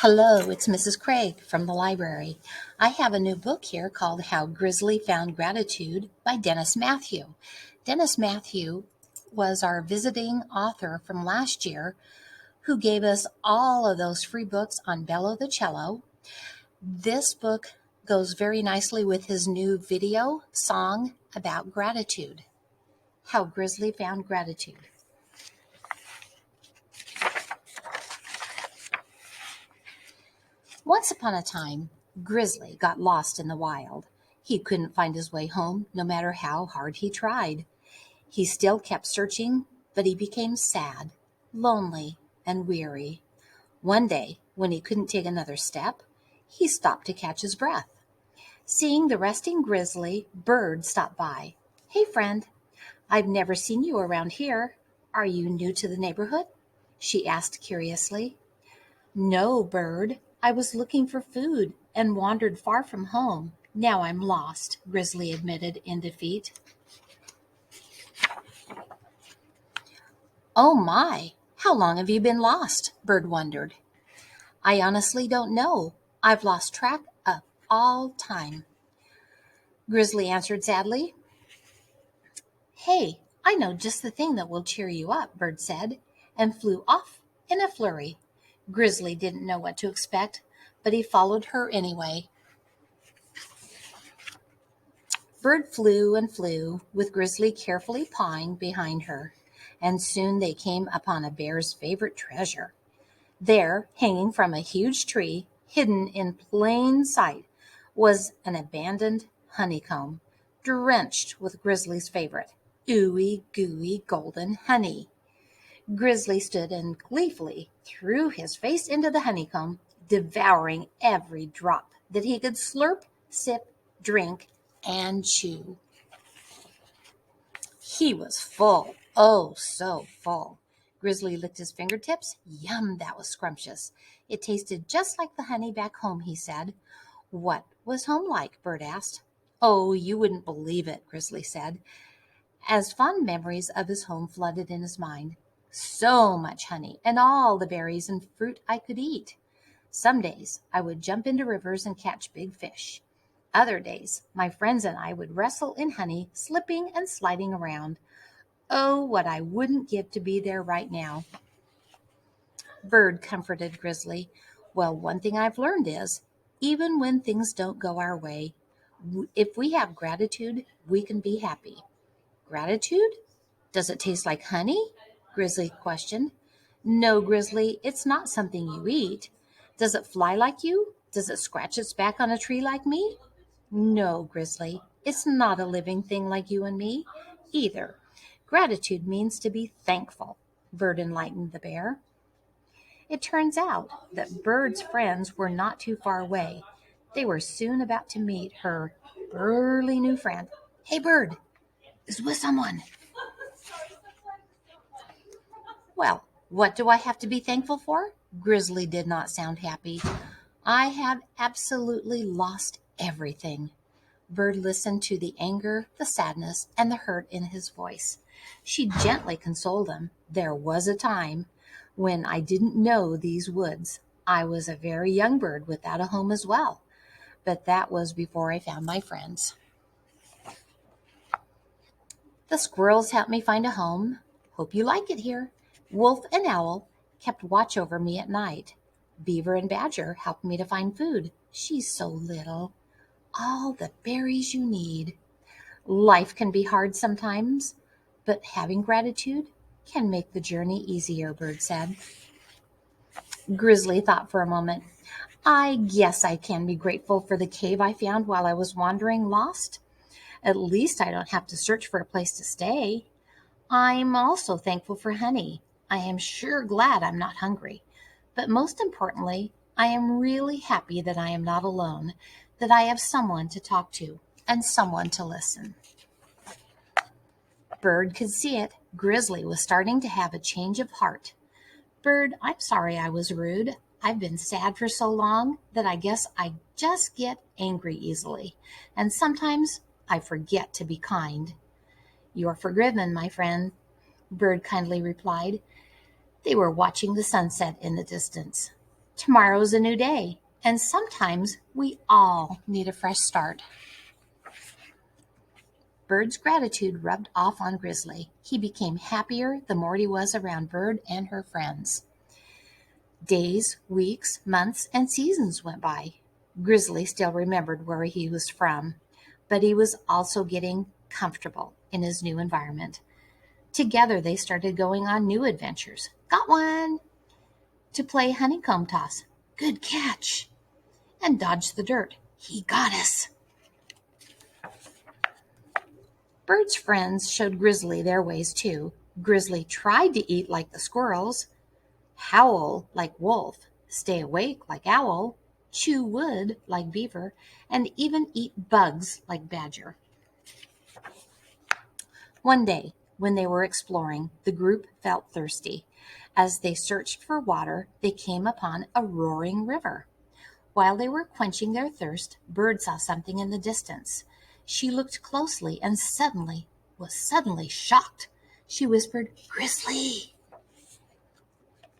Hello, it's Mrs. Craig from the library. I have a new book here called How Grizzly Found Gratitude by Dennis Mathew. Dennis Mathew was our visiting author from last year who gave us all of those free books on Bello the Cello. This book goes very nicely with his new video song about gratitude. How Grizzly Found Gratitude. Once upon a time, Grizzly got lost in the wild. He couldn't find his way home, no matter how hard he tried. He still kept searching, but he became sad, lonely, and weary. One day, when he couldn't take another step, he stopped to catch his breath. Seeing the resting Grizzly, Bird stopped by. "Hey, friend, I've never seen you around here. Are you new to the neighborhood?" she asked curiously. "No, Bird. I was looking for food and wandered far from home. Now I'm lost," Grizzly admitted in defeat. "Oh my, how long have you been lost?" Bird wondered. "I honestly don't know. I've lost track of all time," Grizzly answered sadly. "Hey, I know just the thing that will cheer you up," Bird said, and flew off in a flurry. Grizzly didn't know what to expect, but he followed her anyway. Bird flew and flew, with Grizzly carefully pawing behind her, and soon they came upon a bear's favorite treasure. There, hanging from a huge tree, hidden in plain sight, was an abandoned honeycomb, drenched with Grizzly's favorite, ooey gooey golden honey. Grizzly stood and gleefully threw his face into the honeycomb, devouring every drop that he could slurp, sip, drink, and chew. He was full, oh so full. Grizzly licked his fingertips. Yum, that was scrumptious. It tasted just like the honey back home, he said. "What was home like?" Bird asked. "Oh, you wouldn't believe it," Grizzly said, as fond memories of his home flooded in his mind. "So much honey, and all the berries and fruit I could eat. Some days I would jump into rivers and catch big fish. Other days, my friends and I would wrestle in honey, slipping and sliding around. Oh, what I wouldn't give to be there right now." Bird comforted Grizzly. "Well, one thing I've learned is, even when things don't go our way, if we have gratitude, we can be happy." "Gratitude? Does it taste like honey?" Grizzly questioned. "No, Grizzly, it's not something you eat. Does it fly like you? Does it scratch its back on a tree like me?" "No, Grizzly, it's not a living thing like you and me, either. Gratitude means to be thankful," Bird enlightened the bear. It turns out that Bird's friends were not too far away. They were soon about to meet her burly new friend. "Hey, Bird, is with someone." "Well, what do I have to be thankful for?" Grizzly did not sound happy. "I have absolutely lost everything." Bird listened to the anger, the sadness, and the hurt in his voice. She gently consoled him. "There was a time when I didn't know these woods. I was a very young bird without a home as well. But that was before I found my friends. The squirrels helped me find a home. Hope you like it here. Wolf and owl kept watch over me at night. Beaver and badger helped me to find food. She's so little. All the berries you need. Life can be hard sometimes, but having gratitude can make the journey easier," Bird said. Grizzly thought for a moment. "I guess I can be grateful for the cave I found while I was wandering lost. At least I don't have to search for a place to stay. I'm also thankful for honey. I am sure glad I'm not hungry. But most importantly, I am really happy that I am not alone, that I have someone to talk to and someone to listen." Bird could see it. Grizzly was starting to have a change of heart. "Bird, I'm sorry I was rude. I've been sad for so long that I guess I just get angry easily. And sometimes I forget to be kind." "You're forgiven, my friend," Bird kindly replied. They were watching the sunset in the distance. Tomorrow's a new day, and sometimes we all need a fresh start. Bird's gratitude rubbed off on Grizzly. He became happier the more he was around Bird and her friends. Days, weeks, months, and seasons went by. Grizzly still remembered where he was from, but he was also getting comfortable in his new environment. Together they started going on new adventures. Got one! To play honeycomb toss. Good catch! And dodge the dirt. He got us! Bird's friends showed Grizzly their ways too. Grizzly tried to eat like the squirrels, howl like wolf, stay awake like owl, chew wood like beaver, and even eat bugs like badger. One day, when they were exploring, the group felt thirsty. As they searched for water, they came upon a roaring river. While they were quenching their thirst, Bird saw something in the distance. She looked closely and was suddenly shocked. She whispered, "Grizzly!"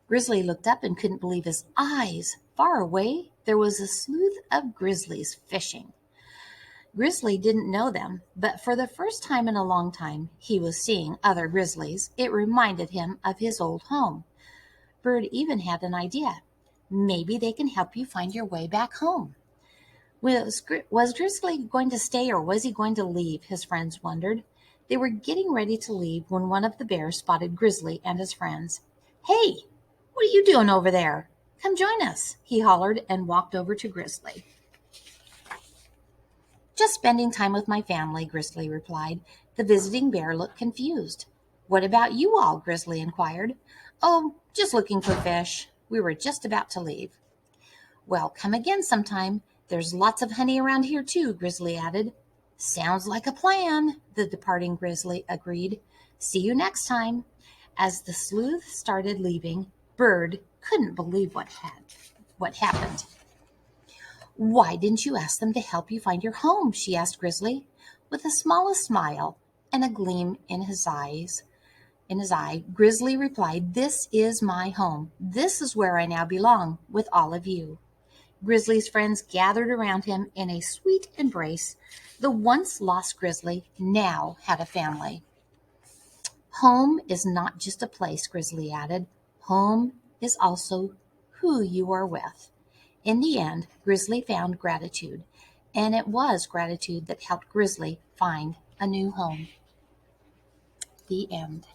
Grizzly looked up and couldn't believe his eyes. Far away, there was a slough of grizzlies fishing. Grizzly didn't know them, but for the first time in a long time, he was seeing other grizzlies. It reminded him of his old home. Bird even had an idea. Maybe they can help you find your way back home. Was Grizzly going to stay or was he going to leave? His friends wondered. They were getting ready to leave when one of the bears spotted Grizzly and his friends. "Hey, what are you doing over there? Come join us," he hollered and walked over to Grizzly. "Just spending time with my family," Grizzly replied. The visiting bear looked confused. "What about you all?" Grizzly inquired. "Oh, just looking for fish. We were just about to leave." "Well, come again sometime. There's lots of honey around here too," Grizzly added. "Sounds like a plan," the departing Grizzly agreed. "See you next time." As the sleuth started leaving, Bird couldn't believe what happened. "Why didn't you ask them to help you find your home?" she asked Grizzly. With the smallest smile and a gleam in his eye, Grizzly replied, "This is my home. This is where I now belong with all of you." Grizzly's friends gathered around him in a sweet embrace. The once lost Grizzly now had a family. "Home is not just a place," Grizzly added. "Home is also who you are with." In the end, Grizzly found gratitude, and it was gratitude that helped Grizzly find a new home. The end.